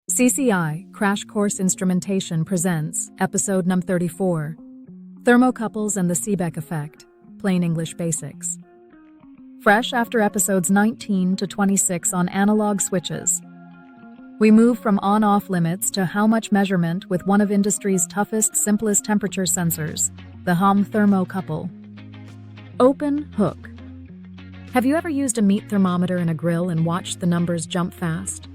CCI, Crash Course Instrumentation presents Episode Num 34, Thermocouples and the Seebeck Effect, Plain English Basics. Fresh after episodes 19 to 26 on analog switches. We move from on-off limits to how much measurement with one of industry's toughest, simplest temperature sensors, the thermocouple. Open hook. Have you ever used a meat thermometer in a grill and watched the numbers jump fast?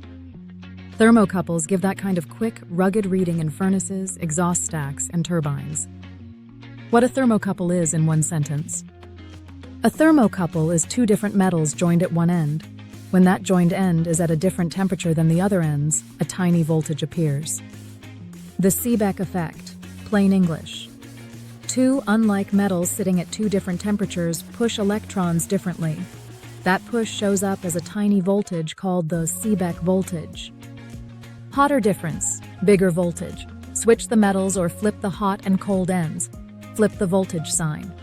Thermocouples give that kind of quick, rugged reading in furnaces, exhaust stacks, and turbines. What a thermocouple is in one sentence. A thermocouple is two different metals joined at one end. When that joined end is at a different temperature than the other ends, a tiny voltage appears. The Seebeck Effect, plain English. Two unlike metals sitting at two different temperatures push electrons differently. That push shows up as a tiny voltage called the Seebeck voltage. Hotter difference, bigger voltage. Switch the metals or flip the hot and cold ends. Flip the voltage sign.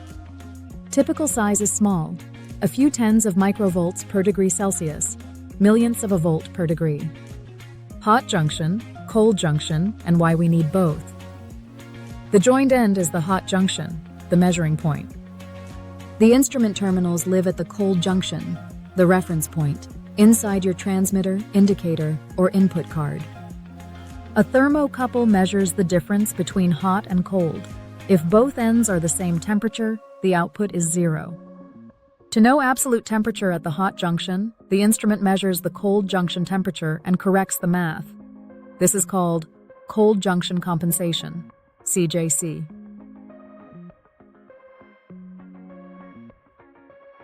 Typical size is small, a few tens of microvolts per degree Celsius, millionths of a volt per degree. Hot junction, cold junction, and why we need both. The joined end is the hot junction, the measuring point. The instrument terminals live at the cold junction, the reference point, inside your transmitter, indicator, or input card. A thermocouple measures the difference between hot and cold. If both ends are the same temperature, the output is 0. To know absolute temperature at the hot junction, the instrument measures the cold junction temperature and corrects the math. This is called cold junction compensation, CJC.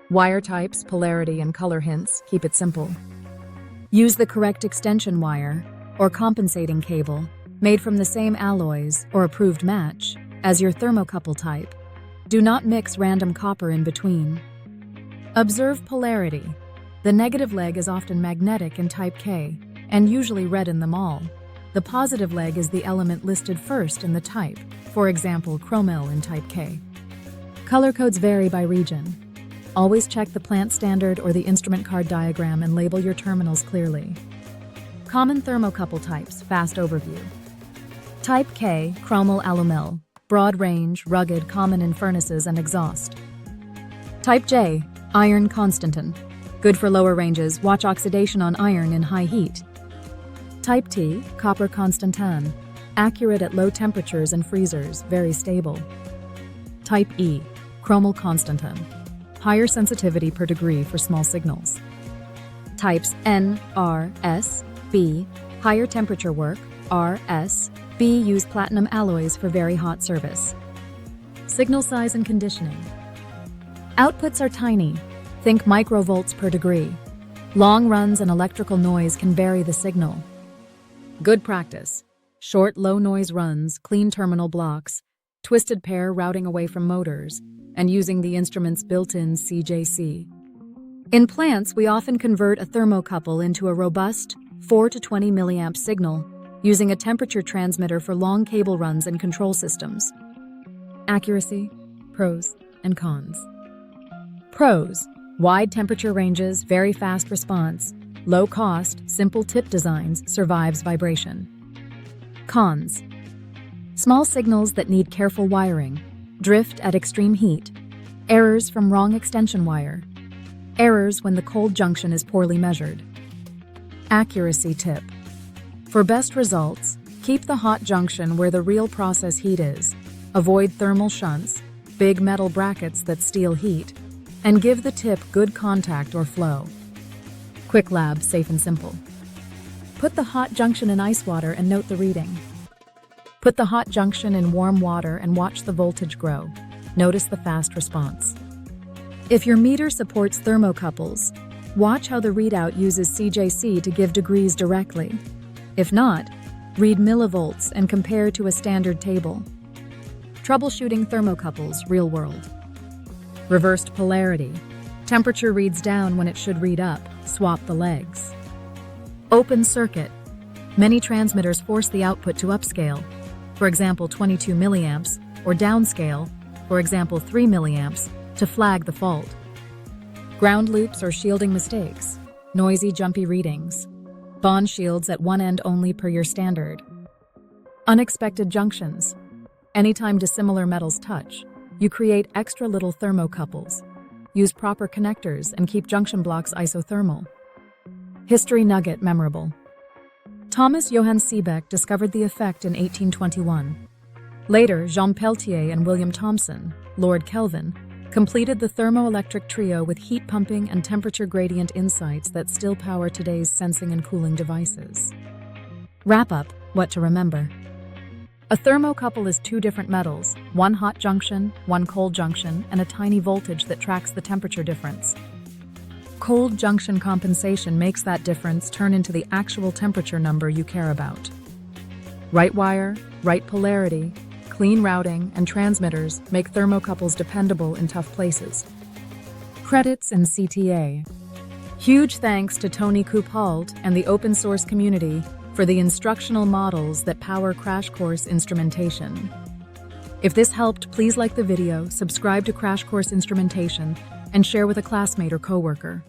Wire types, polarity, and color hints keep it simple. Use the correct extension wire or compensating cable made from the same alloys or approved match as your thermocouple type. Do not mix random copper in between. Observe polarity. The negative leg is often magnetic in type K and usually red in them all. The positive leg is the element listed first in the type, for example, chromyl in type K. Color codes vary by region. Always check the plant standard or the instrument card diagram and label your terminals clearly. Common thermocouple types, fast overview. Type K, chromyl alumyl, broad range, rugged, common in furnaces and exhaust. Type J, iron constantan, good for lower ranges, watch oxidation on iron in high heat. Type T, copper constantan, accurate at low temperatures and freezers, very stable. Type E, chromyl constantan, higher sensitivity per degree for small signals. Types N, R, S, B, higher temperature work, R, S, B use platinum alloys for very hot service. Signal size and conditioning. Outputs are tiny, think microvolts per degree. Long runs and electrical noise can vary the signal. Good practice. Short, low noise runs, clean terminal blocks, twisted pair routing away from motors, and using the instrument's built-in CJC. In plants, we often convert a thermocouple into a robust 4 to 20 milliamp signal using a temperature transmitter for long cable runs and control systems. Accuracy, pros, and cons. Pros: wide temperature ranges, very fast response, low cost, simple tip designs, survives vibration. Cons: small signals that need careful wiring, drift at extreme heat, errors from wrong extension wire, errors when the cold junction is poorly measured. Accuracy tip: for best results, keep the hot junction where the real process heat is, avoid thermal shunts, big metal brackets that steal heat, and give the tip good contact or flow. Quick lab, safe and simple. Put the hot junction in ice water and note the reading. Put the hot junction in warm water and watch the voltage grow. Notice the fast response. If your meter supports thermocouples, watch how the readout uses CJC to give degrees directly. If not, read millivolts and compare to a standard table. Troubleshooting thermocouples, real world. Reversed polarity. Temperature reads down when it should read up. Swap the legs. Open circuit. Many transmitters force the output to upscale, for example 22 milliamps, or downscale, for example 3 milliamps, to flag the fault. Ground loops or shielding mistakes. Noisy, jumpy readings. Bond shields at one end only per your standard. Unexpected junctions. Anytime dissimilar metals touch, you create extra little thermocouples. Use proper connectors and keep junction blocks isothermal. History nugget memorable. Thomas Johann Seebeck discovered the effect in 1821. Later, Jean Peltier and William Thomson, Lord Kelvin, completed the thermoelectric trio with heat pumping and temperature gradient insights that still power today's sensing and cooling devices. Wrap up, what to remember. A thermocouple is two different metals, one hot junction, one cold junction, and a tiny voltage that tracks the temperature difference. Cold junction compensation makes that difference turn into the actual temperature number you care about. Right wire, right polarity, clean routing, and transmitters make thermocouples dependable in tough places. Credits and CTA. Huge thanks to Tony Coupault and the open source community for the instructional models that power Crash Course Instrumentation. If this helped, please like the video, subscribe to Crash Course Instrumentation, and share with a classmate or coworker.